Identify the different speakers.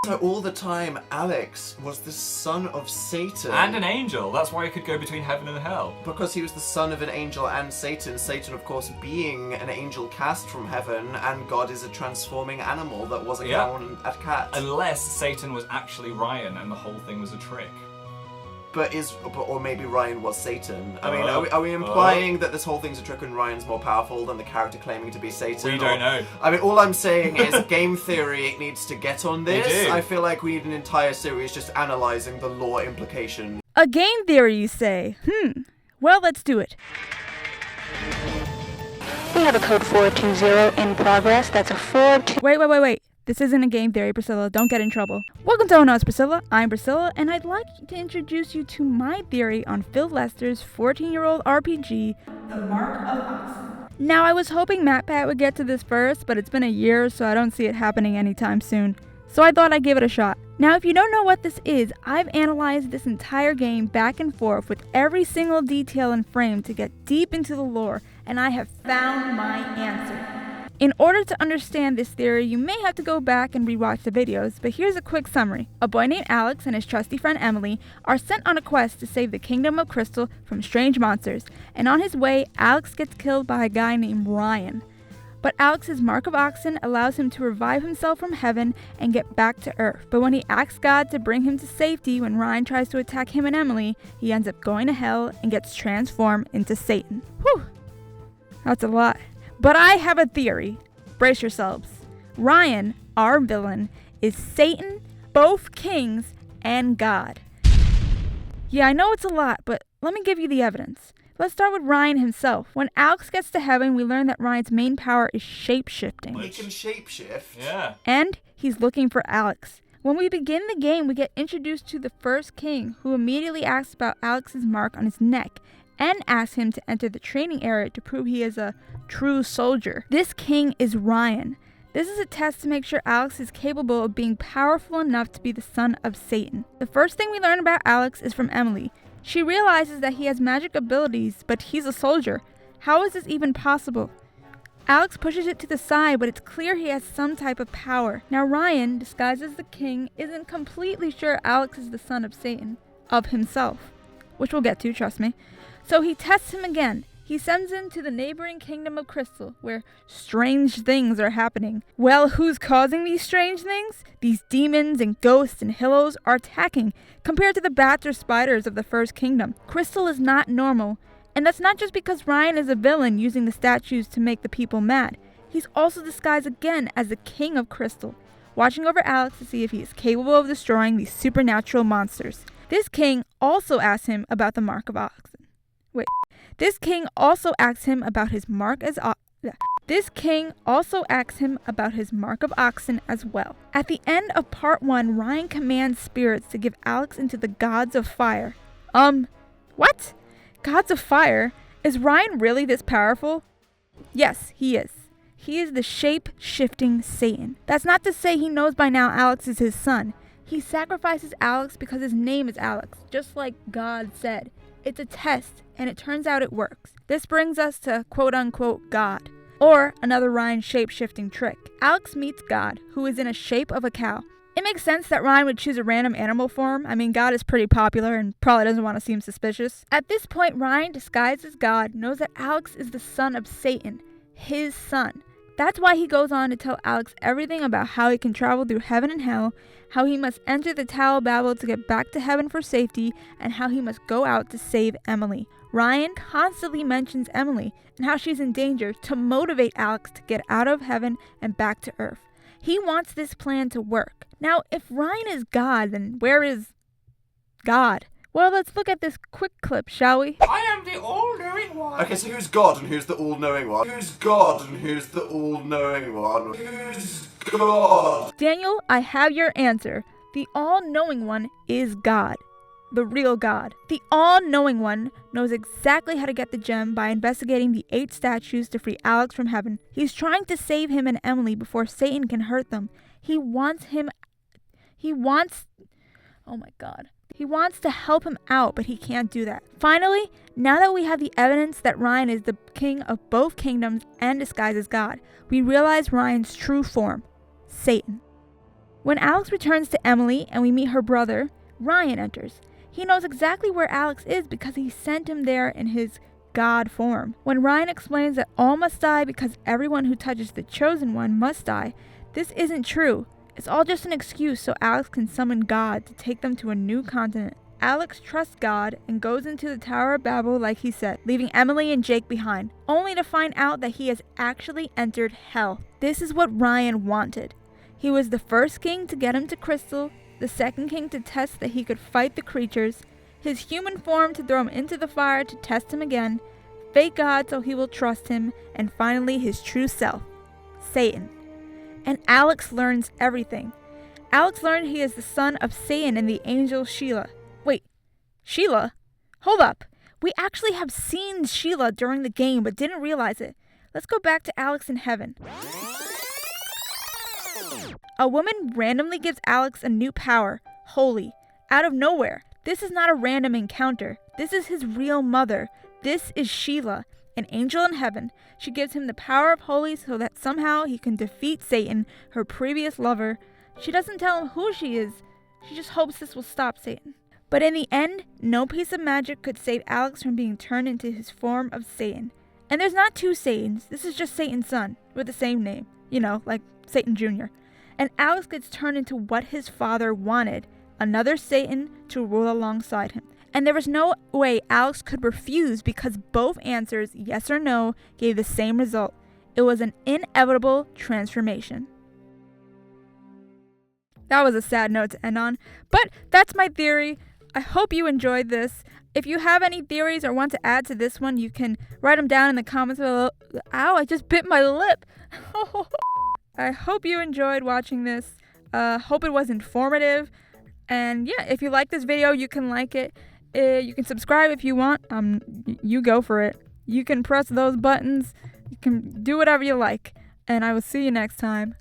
Speaker 1: So all the time, Alex was the son of Satan.
Speaker 2: And an angel. That's why he could go between heaven and hell.
Speaker 1: Because he was the son of an angel and Satan. Satan, of course, being an angel cast from heaven, and God is a transforming animal that was a cow and a cat.
Speaker 2: Unless Satan was actually Ryan and the whole thing was a trick.
Speaker 1: Or maybe Ryan was Satan. I mean, are we implying that this whole thing's a trick and Ryan's more powerful than the character claiming to be Satan?
Speaker 2: We don't know.
Speaker 1: I mean, all I'm saying is game theory needs to get on this.
Speaker 2: They do.
Speaker 1: I feel like we need an entire series just analysing the lore implication.
Speaker 3: A game theory, you say? Well, let's do it.
Speaker 4: We have a code 420 in progress. That's a 42.
Speaker 3: Wait. This isn't a game theory, Priscilla. Don't get in trouble. Welcome to Oh No, It's Priscilla. I'm Priscilla, and I'd like to introduce you to my theory on Phil Lester's 14-year-old RPG, The Mark of Oxin. Now, I was hoping MatPat would get to this first, but it's been a year, so I don't see it happening anytime soon. So I thought I'd give it a shot. Now, if you don't know what this is, I've analyzed this entire game back and forth with every single detail and frame to get deep into the lore, and I have found my answer. In order to understand this theory, you may have to go back and rewatch the videos, but here's a quick summary. A boy named Alex and his trusty friend Emily are sent on a quest to save the Kingdom of Crystal from strange monsters, and on his way, Alex gets killed by a guy named Ryan. But Alex's Mark of Oxin allows him to revive himself from heaven and get back to Earth. But when he asks God to bring him to safety when Ryan tries to attack him and Emily, he ends up going to hell and gets transformed into Satan. Whew, that's a lot. But I have a theory. Brace yourselves. Ryan, our villain, is Satan, both kings, and God. Yeah, I know it's a lot, but let me give you the evidence. Let's start with Ryan himself. When Alex gets to heaven, we learn that Ryan's main power is shape-shifting.
Speaker 1: He can shapeshift.
Speaker 2: Yeah.
Speaker 3: And he's looking for Alex. When we begin the game, we get introduced to the first king, who immediately asks about Alex's mark on his neck, and asks him to enter the training area to prove he is a true soldier. This king is Ryan. This is a test to make sure Alex is capable of being powerful enough to be the son of Satan. The first thing we learn about Alex is from Emily. She realizes that he has magic abilities, but he's a soldier. How is this even possible? Alex pushes it to the side, but it's clear he has some type of power. Now Ryan, disguised as the king, isn't completely sure Alex is the son of Satan, of himself, which we'll get to, trust me. So he tests him again. He sends him to the neighboring Kingdom of Crystal, where strange things are happening. Well, who's causing these strange things? These demons and ghosts and hillows are attacking, compared to the bats or spiders of the First Kingdom. Crystal is not normal, and that's not just because Ryan is a villain using the statues to make the people mad. He's also disguised again as the King of Crystal, watching over Alex to see if he is capable of destroying these supernatural monsters. This king also asks him about the Mark of Oxin. This king also asks him about his Mark of Oxin as well. At the end of part 1, Ryan commands spirits to give Alex into the gods of fire. What? Gods of fire? Is Ryan really this powerful? Yes, he is. He is the shape-shifting Satan. That's not to say he knows by now Alex is his son. He sacrifices Alex because his name is Alex, just like God said. It's a test, and it turns out it works. This brings us to quote-unquote God, or another Ryan shape-shifting trick. Alex meets God, who is in a shape of a cow. It makes sense that Ryan would choose a random animal form. I mean, God is pretty popular and probably doesn't want to seem suspicious. At this point, Ryan, disguised as God, knows that Alex is the son of Satan, his son. That's why he goes on to tell Alex everything about how he can travel through heaven and hell, how he must enter the Tower of Babel to get back to heaven for safety, and how he must go out to save Emily. Ryan constantly mentions Emily and how she's in danger to motivate Alex to get out of heaven and back to Earth. He wants this plan to work. Now, if Ryan is God, then where is God? Well, let's look at this quick clip, shall we?
Speaker 2: I am the all-knowing one.
Speaker 1: Okay, so who's God and who's the all-knowing one? Who's God and who's the all-knowing one? Who's God?
Speaker 3: Daniel, I have your answer. The all-knowing one is God. The real God. The all-knowing one knows exactly how to get the gem by investigating the 8 statues to free Alex from heaven. He's trying to save him and Emily before Satan can hurt them. He wants to help him out, but he can't do that. Finally, now that we have the evidence that Ryan is the king of both kingdoms and disguised as God, we realize Ryan's true form, Satan. When Alex returns to Emily and we meet her brother, Ryan enters. He knows exactly where Alex is because he sent him there in his God form. When Ryan explains that all must die because everyone who touches the chosen one must die, this isn't true. It's all just an excuse so Alex can summon God to take them to a new continent. Alex trusts God and goes into the Tower of Babel like he said, leaving Emily and Jake behind, only to find out that he has actually entered hell. This is what Ryan wanted. He was the first king to get him to Crystal, the second king to test that he could fight the creatures, his human form to throw him into the fire to test him again, fake God so he will trust him, and finally his true self, Satan. And Alex learns everything. Alex learned he is the son of Satan and the angel Sheila. Wait, Sheila? Hold up. We actually have seen Sheila during the game but didn't realize it. Let's go back to Alex in heaven. A woman randomly gives Alex a new power, Holy, out of nowhere. This is not a random encounter. This is his real mother. This is Sheila, an angel in heaven. She gives him the power of Holy so that somehow he can defeat Satan, her previous lover. She doesn't tell him who she is. She just hopes this will stop Satan. But in the end, no piece of magic could save Alex from being turned into his form of Satan. And there's not two Satans. This is just Satan's son with the same name. You know, like Satan Jr. And Alex gets turned into what his father wanted, another Satan to rule alongside him. And there was no way Alex could refuse because both answers, yes or no, gave the same result. It was an inevitable transformation. That was a sad note to end on, but that's my theory. I hope you enjoyed this. If you have any theories or want to add to this one, you can write them down in the comments below. Ow, I just bit my lip. I hope you enjoyed watching this. Hope it was informative. And yeah, if you like this video, you can like it. You can subscribe if you want. You go for it. You can press those buttons. You can do whatever you like. And I will see you next time.